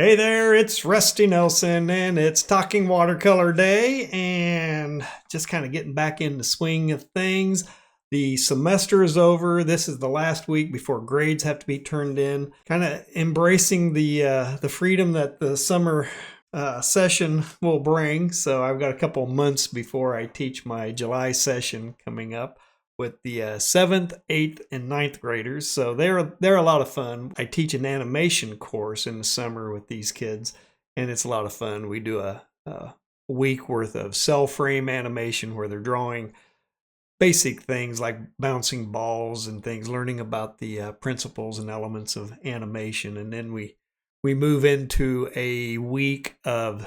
Hey there, it's Rusty Nelson, and it's Talking Watercolor Day, and just kind of getting back in the swing of things. The semester is over. This is the last week before grades have to be turned in. Kind of embracing the freedom that the summer session will bring. So I've got a couple months before I teach my July session coming up with the seventh, eighth, and ninth graders. So they're a lot of fun. I teach an animation course in the summer with these kids, and it's a lot of fun. We do a week worth of cell frame animation where they're drawing basic things like bouncing balls and things, learning about the principles and elements of animation, and then we move into a week of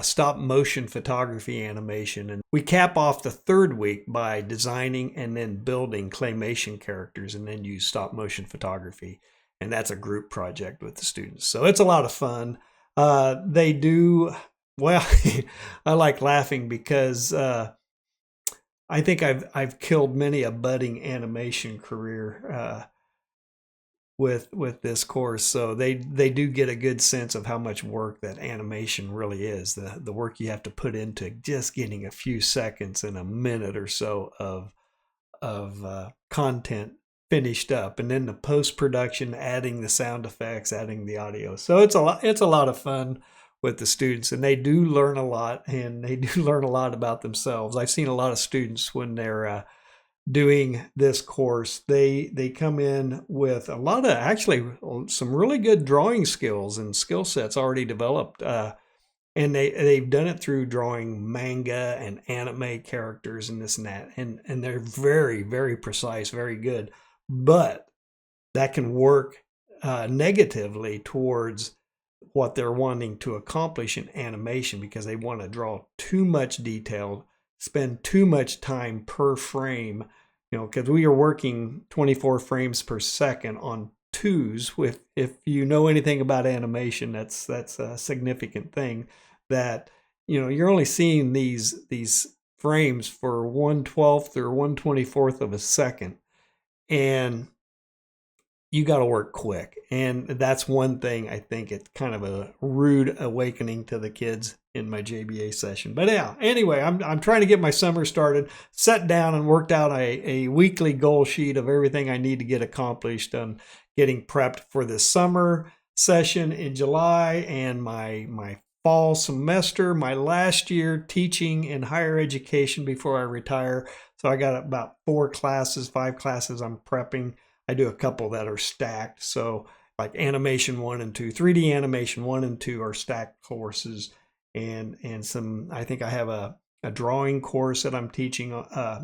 stop motion photography animation. And we cap off the third week by designing and then building claymation characters and then use stop motion photography. And that's a group project with the students. So it's a lot of fun. They do, well, I like laughing because I think I've killed many a budding animation career with this course. So they do get a good sense of how much work that animation really is. The work you have to put into just getting a few seconds and a minute or so of content finished up, and then the post production, adding the sound effects, adding the audio. So it's a lot of fun with the students, and they do learn a lot, and they do learn a lot about themselves. I've seen a lot of students when they're doing this course, they come in with a lot of, actually, some really good drawing skills and skill sets already developed, and they've done it through drawing manga and anime characters and this and that, and they're very, very precise, very good. But that can work negatively towards what they're wanting to accomplish in animation, because they want to draw too much detail, spend too much time per frame, because we are working 24 frames per second on twos. With, if you know anything about animation, that's a significant thing, that you're only seeing these frames for 1/12 or 1/24 of a second, and you got to work quick. And that's one thing I think it's kind of a rude awakening to the kids in my JBA session. But yeah, anyway, I'm trying to get my summer started, sat down and worked out a weekly goal sheet of everything I need to get accomplished on getting prepped for the summer session in July and my fall semester, my last year teaching in higher education before I retire. So I got about 5 classes I'm prepping. I do a couple that are stacked. So like animation 1 and 2, 3D animation 1 and 2 are stacked courses. And some, I think I have a drawing course that I'm teaching.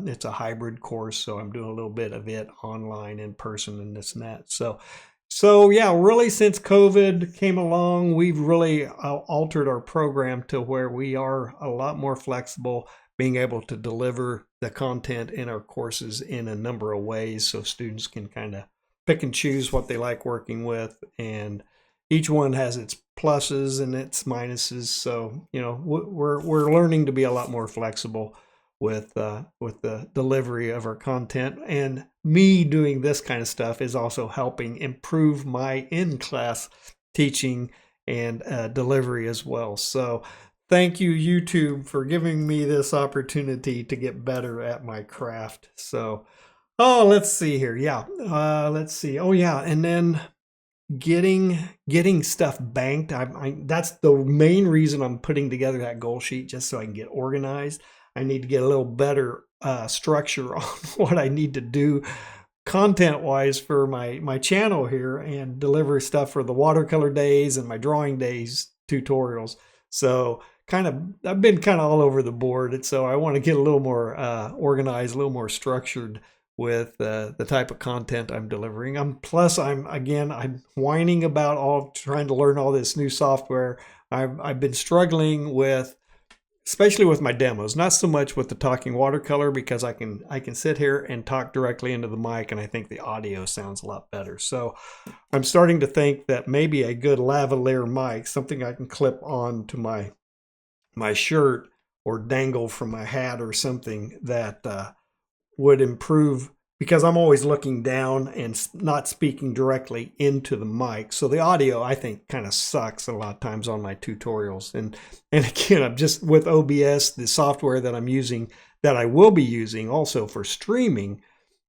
It's a hybrid course, so I'm doing a little bit of it online, in person, and this and that. So yeah, really, since COVID came along, we've really altered our program to where we are a lot more flexible, being able to deliver the content in our courses in a number of ways, so students can kind of pick and choose what they like working with, and each one has its pluses and its minuses. So we're learning to be a lot more flexible with the delivery of our content, and me doing this kind of stuff is also helping improve my in-class teaching and delivery as well. So thank you, YouTube, for giving me this opportunity to get better at my craft. So, let's see here. Yeah, let's see. Oh yeah, and then getting stuff banked. That's the main reason I'm putting together that goal sheet, just so I can get organized. I need to get a little better structure on what I need to do content wise for my channel here, and deliver stuff for the watercolor days and my drawing days tutorials. So I've been kind of all over the board, and so I want to get a little more organized, a little more structured with the type of content I'm delivering. I'm whining about trying to learn all this new software. I've been struggling with, especially with my demos, not so much with the talking watercolor, because I can sit here and talk directly into the mic, and I think the audio sounds a lot better. So I'm starting to think that maybe a good lavalier mic, something I can clip on to my shirt or dangle from my hat or something, that would improve because I'm always looking down and not speaking directly into the mic. So the audio, I think, kind of sucks a lot of times on my tutorials. And again, I'm just with OBS, the software that I'm using, that I will be using also for streaming.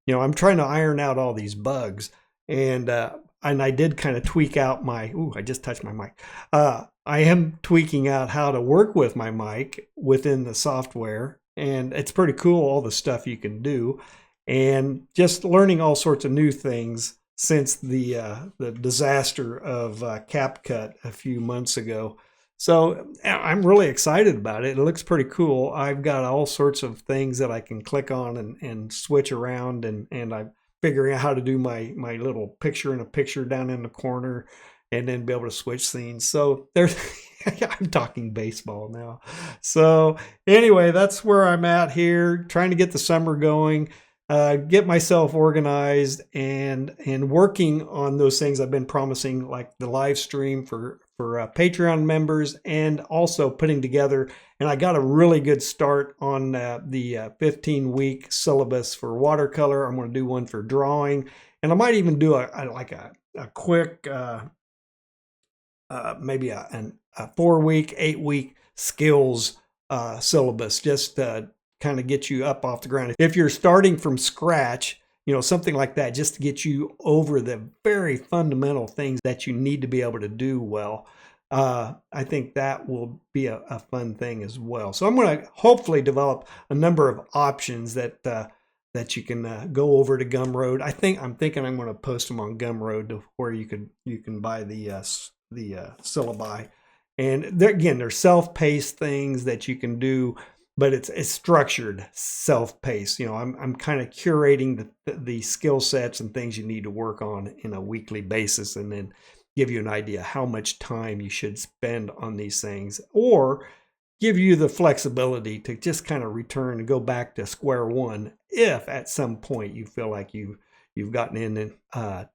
I'm trying to iron out all these bugs. And I did kind of tweak out I just touched my mic. I am tweaking out how to work with my mic within the software. And it's pretty cool, all the stuff you can do. And just learning all sorts of new things since the disaster of CapCut a few months ago. So I'm really excited about it. It looks pretty cool. I've got all sorts of things that I can click on and switch around, and I'm figuring out how to do my little picture in a picture down in the corner, and then be able to switch scenes. So there's I'm talking baseball now. So anyway, that's where I'm at here, trying to get the summer going. Get myself organized and working on those things I've been promising, like the live stream for Patreon members, and also putting together, and I got a really good start on the 15-week syllabus for watercolor. I'm going to do one for drawing, and I might even do a quick maybe a 4-week, 8-week skills syllabus, just kind of get you up off the ground. If you're starting from scratch, something like that, just to get you over the very fundamental things that you need to be able to do well. I think that will be a fun thing as well. So I'm going to hopefully develop a number of options that you can go over to Gumroad. I'm thinking I'm going to post them on Gumroad to where you can buy the syllabi. And they're self-paced things that you can do, but it's structured, self-paced. I'm kind of curating the skill sets and things you need to work on in a weekly basis, and then give you an idea how much time you should spend on these things, or give you the flexibility to just kind of return and go back to square one if at some point you feel like you've gotten in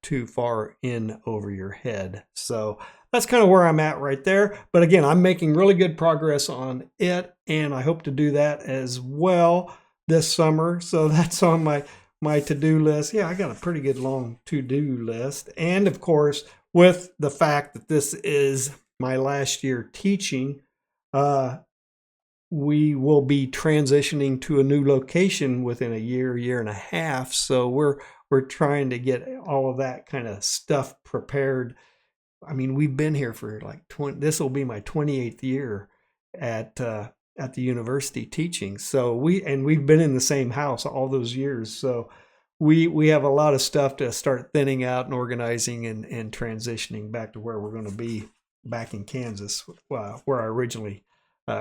too far in over your head. So that's kind of where I'm at right there. But again, I'm making really good progress on it, and I hope to do that as well this summer. So that's on my to-do list. Yeah, I got a pretty good long to-do list. And of course, with the fact that this is my last year teaching, we will be transitioning to a new location within a year and a half. So we're trying to get all of that kind of stuff prepared. I mean, we've been here for this will be my 28th year at the university teaching. So we've been in the same house all those years. So we have a lot of stuff to start thinning out and organizing and transitioning back to where we're going to be back in Kansas, where I originally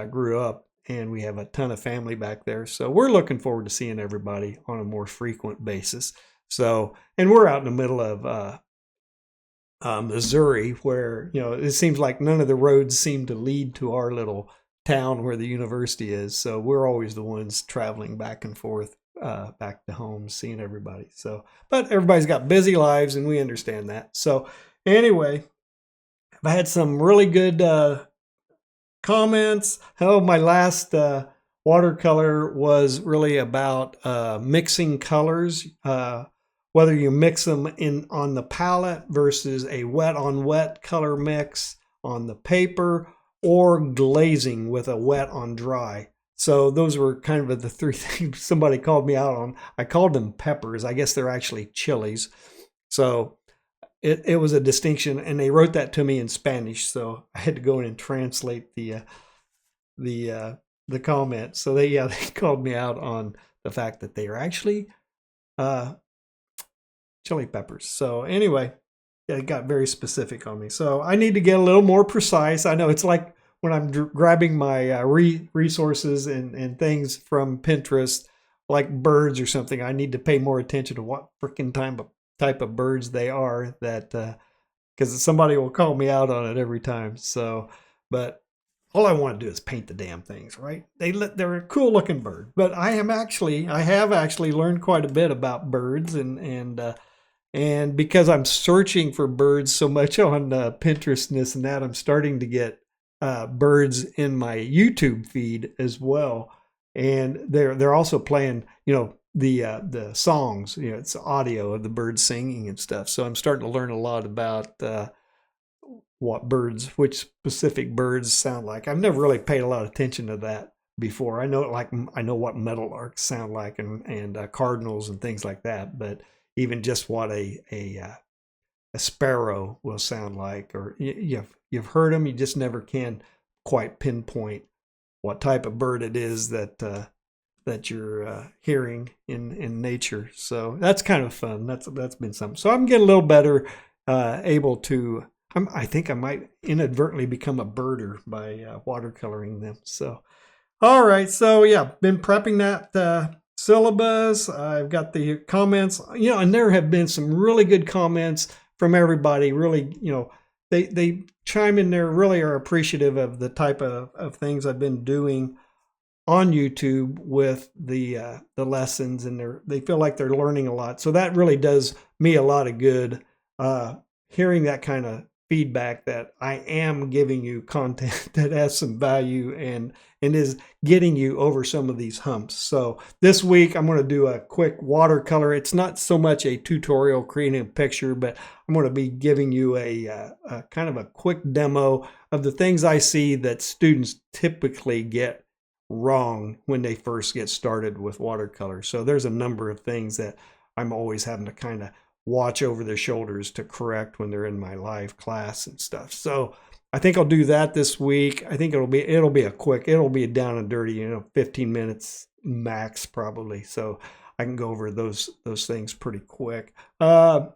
grew up. And we have a ton of family back there. So we're looking forward to seeing everybody on a more frequent basis. So, and we're out in the middle of Missouri, where, it seems like none of the roads seem to lead to our little town where the university is. So we're always the ones traveling back and forth, back to home, seeing everybody. So, but everybody's got busy lives, and we understand that. So anyway, I had some really good comments. My last watercolor was really about mixing colors, whether you mix them on the palette versus a wet on wet color mix on the paper, or glazing with a wet on dry. So those were kind of the three things somebody called me out on. I called them peppers. I guess they're actually chilies. So it was a distinction, and they wrote that to me in Spanish, so I had to go in and translate the comment. So they called me out on the fact that they are actually chili peppers. So anyway, it got very specific on me. So I need to get a little more precise. I know it's like when I'm grabbing my resources and things from Pinterest, like birds or something. I need to pay more attention to what freaking type of birds they are, that because somebody will call me out on it every time. So, but all I want to do is paint the damn things, right? They're a cool looking bird. But I have actually learned quite a bit about birds, and because I'm searching for birds so much on Pinterest and this and that, I'm starting to get birds in my YouTube feed as well. And they're also playing, the songs. It's audio of the birds singing and stuff. So I'm starting to learn a lot about which specific birds sound like. I've never really paid a lot of attention to that before. I know what meadowlarks sound like and cardinals and things like that, but even just what a sparrow will sound like, or you've heard them, you just never can quite pinpoint what type of bird it is that you're hearing in nature. So that's kind of fun. That's been something. So I'm getting a little better, able to. I think I might inadvertently become a birder by watercoloring them. So, all right. So yeah, been prepping that syllabus. I've got the comments, and there have been some really good comments from everybody. Really, they chime in there, really are appreciative of the type of things I've been doing on YouTube with the lessons, and they feel like they're learning a lot. So that really does me a lot of good, hearing that kind of feedback that I am giving you content that has some value and is getting you over some of these humps. So this week I'm going to do a quick watercolor. It's not so much a tutorial creating a picture, but I'm going to be giving you a kind of a quick demo of the things I see that students typically get wrong when they first get started with watercolor. So there's a number of things that I'm always having to kind of watch over their shoulders to correct when they're in my live class and stuff. So I think I'll do that this week. I think it'll be a down and dirty, 15 minutes max probably. So I can go over those things pretty quick. I'm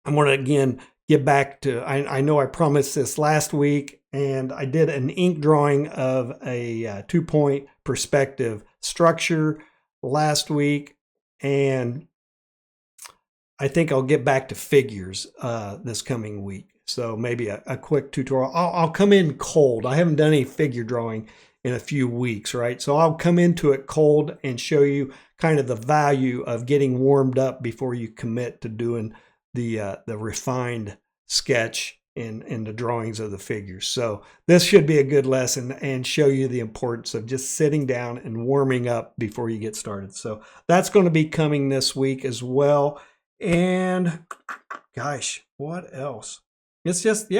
going to again get back to, I know I promised this last week, and I did an ink drawing of a 2-point perspective structure last week, and I think I'll get back to figures this coming week. So maybe a quick tutorial. I'll come in cold. I haven't done any figure drawing in a few weeks, right? So I'll come into it cold and show you kind of the value of getting warmed up before you commit to doing the refined sketch and the drawings of the figures. So this should be a good lesson and show you the importance of just sitting down and warming up before you get started. So that's going to be coming this week as well. And gosh, what else? It's just,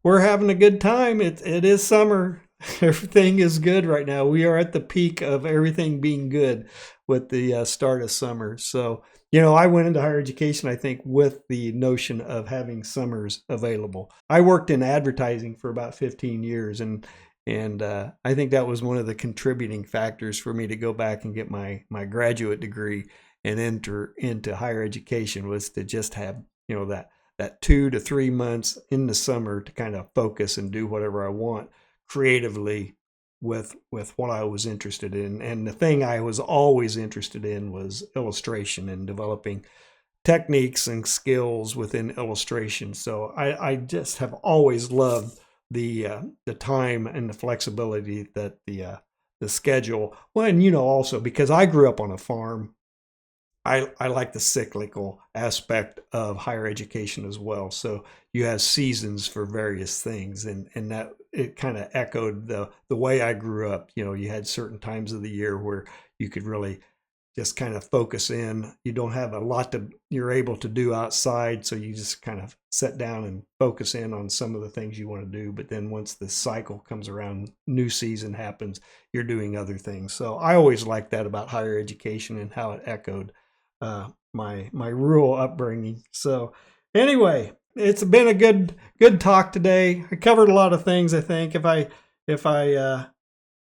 we're having a good time. It is summer. Everything is good right now. We are at the peak of everything being good with the start of summer. So, I went into higher education, I think, with the notion of having summers available. I worked in advertising for about 15 years, and I think that was one of the contributing factors for me to go back and get my graduate degree and enter into higher education, was to just have, that 2 to 3 months in the summer to kind of focus and do whatever I want creatively with what I was interested in. And the thing I was always interested in was illustration and developing techniques and skills within illustration. So I just have always loved the time and the flexibility that the schedule. Well, and also because I grew up on a farm, I like the cyclical aspect of higher education as well. So you have seasons for various things, and that it kind of echoed the way I grew up. You had certain times of the year where you could really just kind of focus in. You don't have a lot you're able to do outside, so you just kind of sit down and focus in on some of the things you want to do. But then once the cycle comes around, new season happens, you're doing other things. So I always liked that about higher education and how it echoed my rural upbringing. So anyway, it's been a good talk today. I covered a lot of things. I think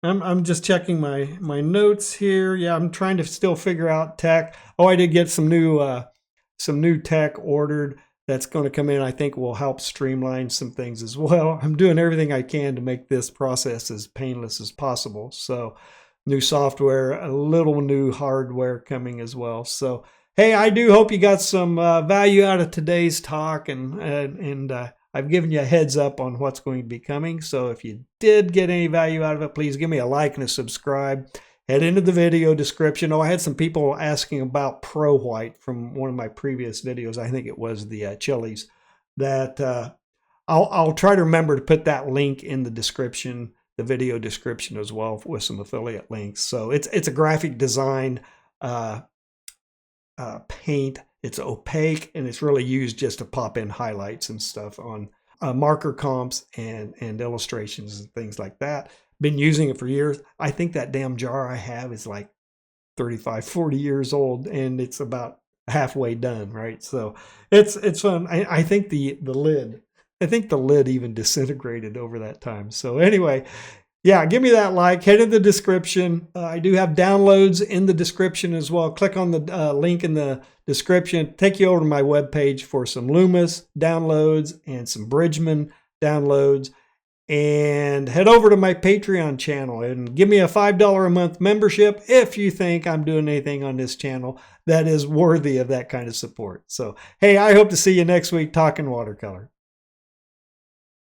I'm just checking my notes here. Yeah, I'm trying to still figure out tech. I did get some new tech ordered that's going to come in. I think will help streamline some things as well. I'm doing everything I can to make this process as painless as possible. So new software, a little new hardware coming as well. So, hey, I do hope you got some value out of today's talk, and I've given you a heads up on what's going to be coming. So if you did get any value out of it, please give me a like and a subscribe. Head into the video description. I had some people asking about Pro White from one of my previous videos. I think it was the chilies. That I'll try to remember to put that link in the description, the video description as well, with some affiliate links. So it's a graphic design paint. It's opaque, and it's really used just to pop in highlights and stuff on marker comps and illustrations and things like that. Been using it for years. I think that damn jar I have is like 35, 40 years old, and it's about halfway done, right? So it's fun. I think the lid, I think the lid even disintegrated over that time. So anyway, yeah, give me that like. Head in the description. I do have downloads in the description as well. Click on the link in the description. Take you over to my webpage for some Loomis downloads and some Bridgman downloads. And head over to my Patreon channel and give me a $5 a month membership if you think I'm doing anything on this channel that is worthy of that kind of support. So, hey, I hope to see you next week talking watercolor.